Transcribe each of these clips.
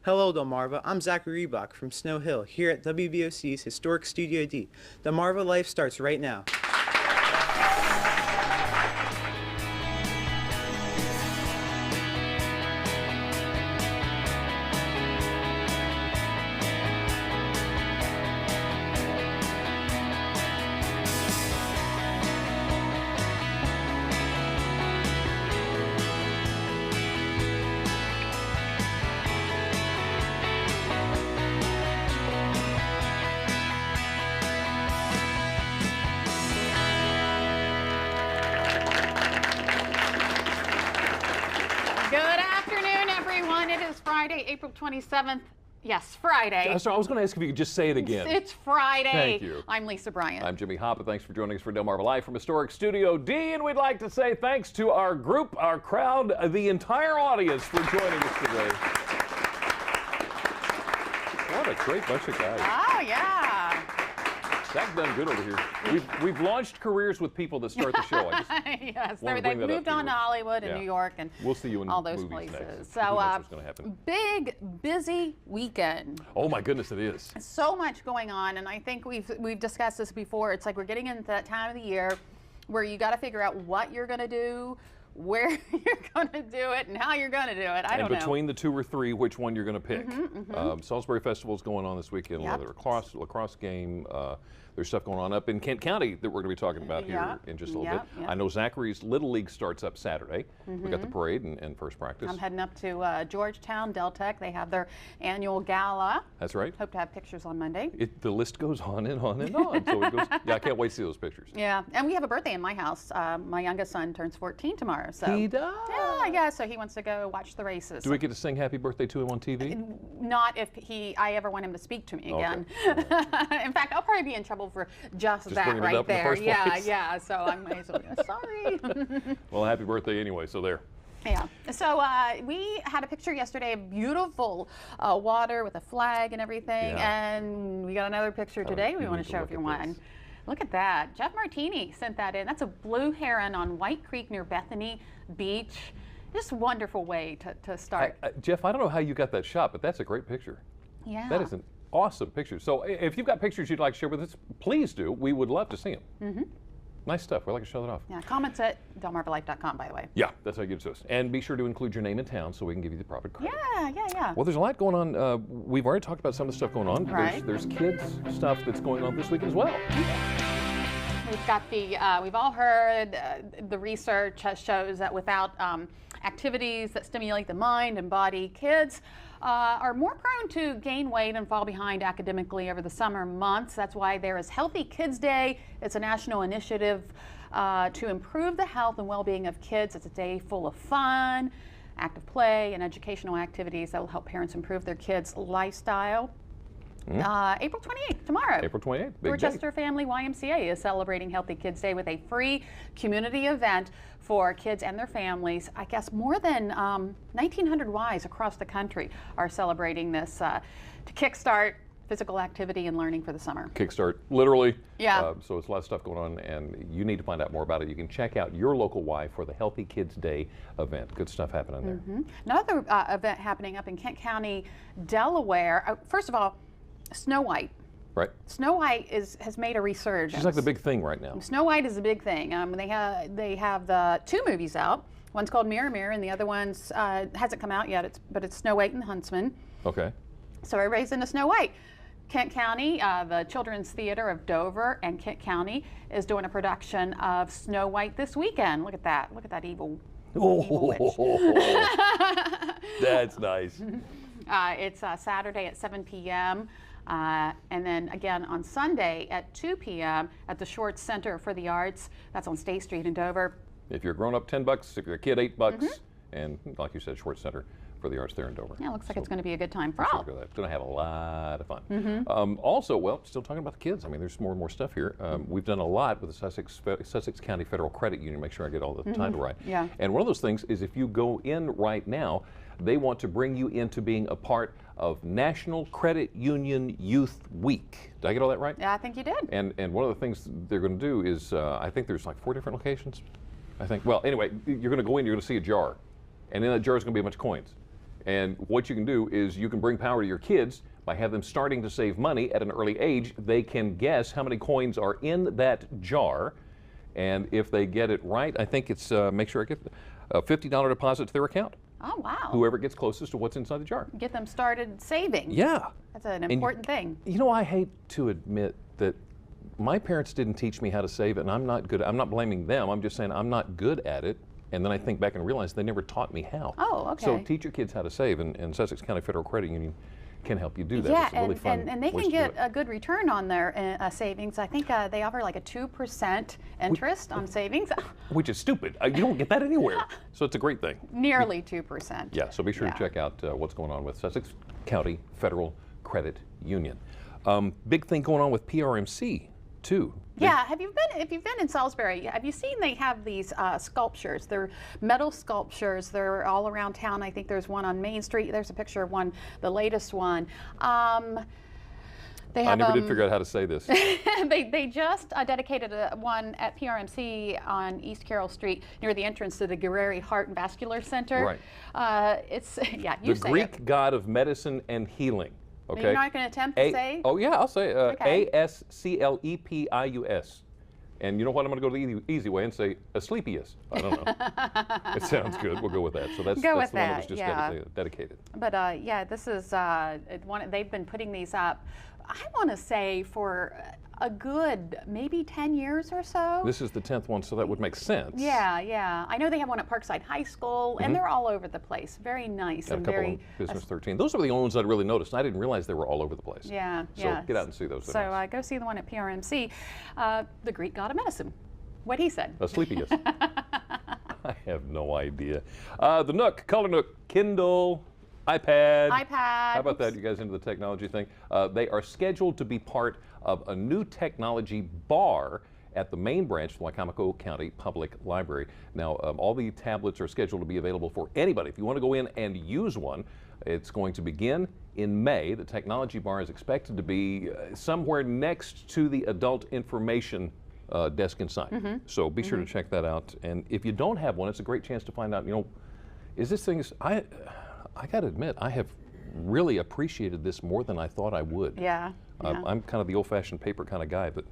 Hello, Delmarva. I'm Zachary Reebok from Snow Hill here at WBOC's Historic Studio D. Delmarva Life starts right now. Friday, April 27th. Yes, Friday. Sorry, I was going to ask if you could just say it again. It's Friday. Thank you. I'm Lisa Bryant. I'm Jimmy Hoppa. Thanks for joining us for Delmarva Live from Historic Studio D. And we'd like to say thanks to our group, our crowd, the entire audience for joining us today. What a great bunch of guys. Oh, yeah. Zach done good over here. We've launched careers with people that start the show. Yes, they've moved on to Hollywood and New York and we'll see you in all those movies places. Next. So, what's going to happen. Big, busy weekend. Oh my goodness, it is. So much going on, and I think we've discussed this before. It's like we're getting into that time of the year where you got to figure out what you're going to do, where you're going to do it, and how you're going to do it. I don't know. And between the two or three, which one you're going to pick. Salisbury Festival is going on this weekend. Yep. We'll have a lacrosse game. There's stuff going on up in Kent County that we're going to be talking about here in just a little bit. Yep. I know Zachary's Little League starts up Saturday. We got the parade and first practice. I'm heading up to Georgetown, Deltech. They have their annual gala. That's right. Hope to have pictures on Monday. The list goes on and on and on. So it goes, yeah, I can't wait to see those pictures. Yeah, and we have a birthday in my house. My youngest son turns 14 tomorrow. So he does? Yeah, so he wants to go watch the races. Do we get to sing happy birthday to him on TV? Not if I ever want him to speak to me again. Okay. In fact, I'll probably be in trouble for just that right there. Yeah, so I'm sorry. Well, happy birthday anyway, so there. Yeah. So we had a picture yesterday of beautiful water with a flag and everything, and we got another picture today we want to show everyone. Look at that. Jeff Martini sent that in. That's a blue heron on White Creek near Bethany Beach. Just a wonderful way to start. Jeff, I don't know how you got that shot, but that's a great picture. Yeah. That is an awesome picture. So if you've got pictures you'd like to share with us, please do. We would love to see them. Nice stuff. We'd like to show that off. Yeah, comments at delmarvalife.com, by the way. Yeah, that's how you get it to us. And be sure to include your name and town so we can give you the proper credit. Yeah. Well, there's a lot going on. We've already talked about some of the stuff going on. Right. There's kids stuff that's going on this weekend as well. We've got we've all heard the research shows that without activities that stimulate the mind and body, kids are more prone to gain weight and fall behind academically over the summer months. That's why there is Healthy Kids Day. It's a national initiative to improve the health and well-being of kids. It's a day full of fun, active play, and educational activities that will help parents improve their kids' lifestyle. April 28th, tomorrow. April 28th, big Dorchester day. Family YMCA is celebrating Healthy Kids Day with a free community event for kids and their families. I guess more than 1,900 Ys across the country are celebrating this to kickstart physical activity and learning for the summer. Kickstart, literally. Yeah. So it's a lot of stuff going on, and you need to find out more about it. You can check out your local Y for the Healthy Kids Day event. Good stuff happening there. Another event happening up in Kent County, Delaware. First of all, Snow White. Right. Snow White has made a resurgence. She's like the big thing right now. Snow White is a big thing. They have the two movies out. One's called Mirror Mirror, and the other one's hasn't come out yet. But it's Snow White and the Huntsman. Okay. So everybody's into Snow White. Kent County, the Children's Theater of Dover and Kent County is doing a production of Snow White this weekend. Look at that. Look at that evil witch. That's nice. It's Saturday at 7 p.m. And then again on Sunday at 2 p.m. at the Short Center for the Arts. That's on State Street in Dover. If you're grown up, $10. If you're a kid, $8. And like you said, Short Center for the Arts there in Dover. Yeah, it looks like it's going to be a good time for all. It's going to have a lot of fun. Also, well, still talking about the kids. I mean, there's more and more stuff here. We've done a lot with the Sussex County Federal Credit Union. Make sure I get all the title right. Yeah. And one of those things is if you go in right now, they want to bring you into being a part of National Credit Union Youth Week. Did I get all that right? Yeah, I think you did. And one of the things they're going to do is, I think there's like 4 different locations. I think. Well, anyway, you're going to go in, you're going to see a jar. And in that jar is going to be a bunch of coins. And what you can do is you can bring power to your kids by having them starting to save money at an early age. They can guess how many coins are in that jar. And if they get it right, I think it's, make sure I get a $50 deposit to their account. Oh, wow. Whoever gets closest to what's inside the jar. Get them started saving. Yeah. That's an important thing. You know, I hate to admit that my parents didn't teach me how to save, and I'm not good. I'm not blaming them. I'm just saying I'm not good at it. And then I think back and realize they never taught me how. Oh, okay. So teach your kids how to save, and Sussex County Federal Credit Union can help you do that. Yeah, it's a really fun and they way can to do get it. a good return on their savings. I think they offer like a 2% interest on savings. Which is stupid. You don't get that anywhere. So it's a great thing. Nearly 2%. Yeah, so be sure to check out what's going on with Sussex County Federal Credit Union. Big thing going on with PRMC, too. Yeah, if you've been in Salisbury, have you seen they have these sculptures? They're metal sculptures. They're all around town. I think there's one on Main Street. There's a picture of one, the latest one. They have, I never did figure out how to say this. they just dedicated one at PRMC on East Carroll Street near the entrance to the Guerreri Heart and Vascular Center. Right. It's, yeah, you the say Greek it. god of medicine and healing. Okay. You're not going to attempt to say? Oh, yeah, I'll say Okay. Asclepius. And you know what? I'm going to go the easy way and say Asclepius. I don't know. It sounds good. We'll go with that. So that's the one that was just dedicated. But yeah, this is one. They've been putting these up, I want to say, for a good maybe 10 years or so. This is the 10th one, so that would make sense. Yeah, yeah. I know they have one at Parkside High School, and they're all over the place. Very nice Got and a couple very. on Business 13. Those were the only ones I'd really noticed. I didn't realize they were all over the place. Yeah, so yeah. get out and see those. So go see the one at PRMC. The Greek god of medicine. What he said. Asclepius. I have no idea. The Nook, Color Nook, Kindle, iPad. How about that? You guys into the technology thing? They are scheduled to be part of a new technology bar at the main branch of Wicomico County Public Library. Now, all the tablets are scheduled to be available for anybody. If you want to go in and use one, it's going to begin in May. The technology bar is expected to be somewhere next to the adult information desk inside. So be sure to check that out. And if you don't have one, it's a great chance to find out, you know, is this thing, I got to admit, I have really appreciated this more than I thought I would. Yeah. I'm kind of the old-fashioned paper kind of guy, but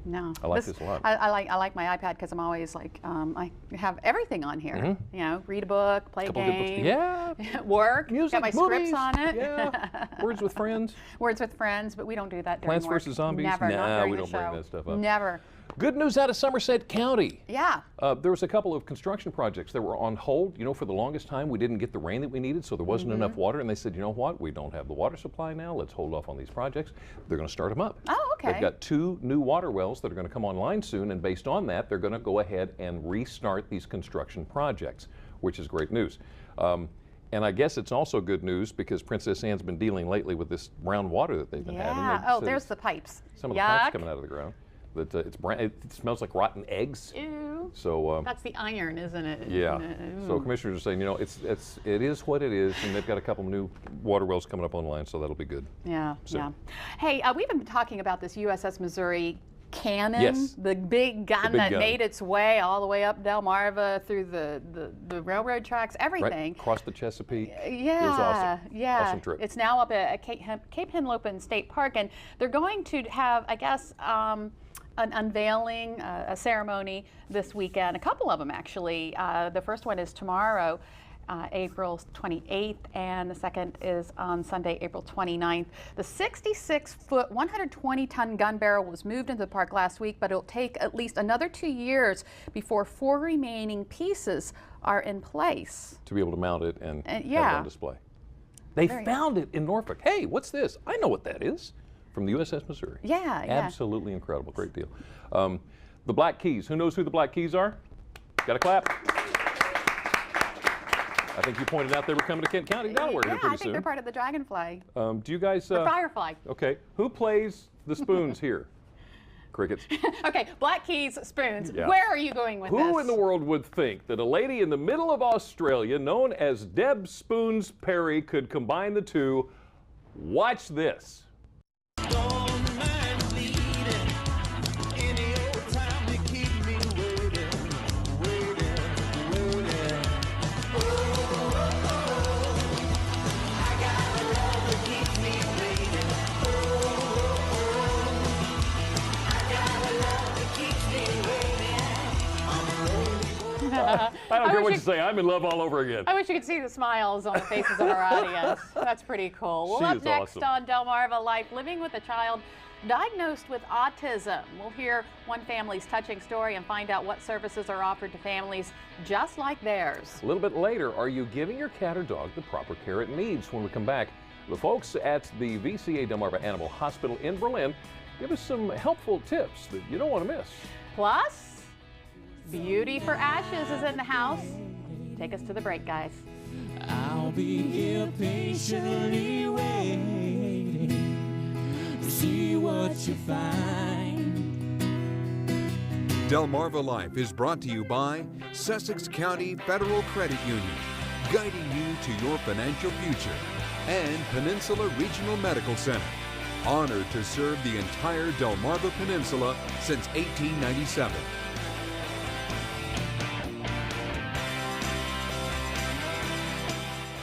no, I like this a lot. I like my iPad because I'm always like I have everything on here. You know, read a book, play a game, yeah, work, music, got my movies, scripts on it. Yeah, Words with Friends. Words with Friends, but we don't do that during Plants work. vs. Zombies. Never, not Nah, during we the don't show. bring that stuff up. Never. Good news out of Somerset County. Yeah. There was a couple of construction projects that were on hold. You know, for the longest time, we didn't get the rain that we needed, so there wasn't enough water. And they said, you know what? We don't have the water supply now. Let's hold off on these projects. They're going to start them up. Oh, okay. They've got 2 new water wells that are going to come online soon, and based on that, they're going to go ahead and restart these construction projects, which is great news. And I guess it's also good news because Princess Anne's been dealing lately with this brown water that they've been having. Yeah. Oh, there's the pipes. Some of the pipes coming out of the ground. That it's brown. It smells like rotten eggs. Ew. So that's the iron, isn't it? yeah. Ooh. So commissioners are saying, you know, it is what it is, and they've got a couple of new water wells coming up online, so that'll be good. Yeah. So- Yeah. Hey, we've been talking about this USS Missouri cannon, Yes. the big gun big that gun. made its way all the way up Delmarva through the railroad tracks, everything. Right? Across the Chesapeake. Yeah, It was awesome. yeah. Awesome trip. It's now up at Cape Henlopen State Park, and they're going to have, I guess, an unveiling, a ceremony this weekend. A couple of them, actually. The first one is tomorrow, April 28th, and the second is on Sunday, April 29th. The 66-foot, 120-ton gun barrel was moved into the park last week, but it'll take at least another 2 years before 4 remaining pieces are in place. To be able to mount it and have it yeah. on display. They found it in Norfolk. Hey, what's this? I know what that is. From the USS Missouri. Yeah, yeah. Absolutely incredible. Great deal. The Black Keys. Who knows who the Black Keys are? Got a clap. I think you pointed out they were coming to Kent County, Delaware here Yeah, pretty I think soon. they're part of the Dragonfly. Do you guys... The Firefly. Okay. Who plays the spoons here? Crickets. Okay, Black Keys, spoons. Yeah. Where are you going with this? Who in the world would think that a lady in the middle of Australia known as Deb Spoons Perry could combine the two? Watch this. hear what you say. I'm in love all over again. I wish you could see the smiles on the faces of our audience. That's pretty cool. Well, She up is next awesome. on Delmarva Life, living with a child diagnosed with autism. We'll hear one family's touching story and find out what services are offered to families just like theirs. A little bit later, are you giving your cat or dog the proper care it needs? When we come back, the folks at the VCA Delmarva Animal Hospital in Berlin give us some helpful tips that you don't want to miss. Plus, Beauty for Ashes is in the house. Take us to the break, guys. I'll be here patiently waiting to see what you find. Delmarva Life is brought to you by Sussex County Federal Credit Union, guiding you to your financial future, and Peninsula Regional Medical Center, honored to serve the entire Delmarva Peninsula since 1897.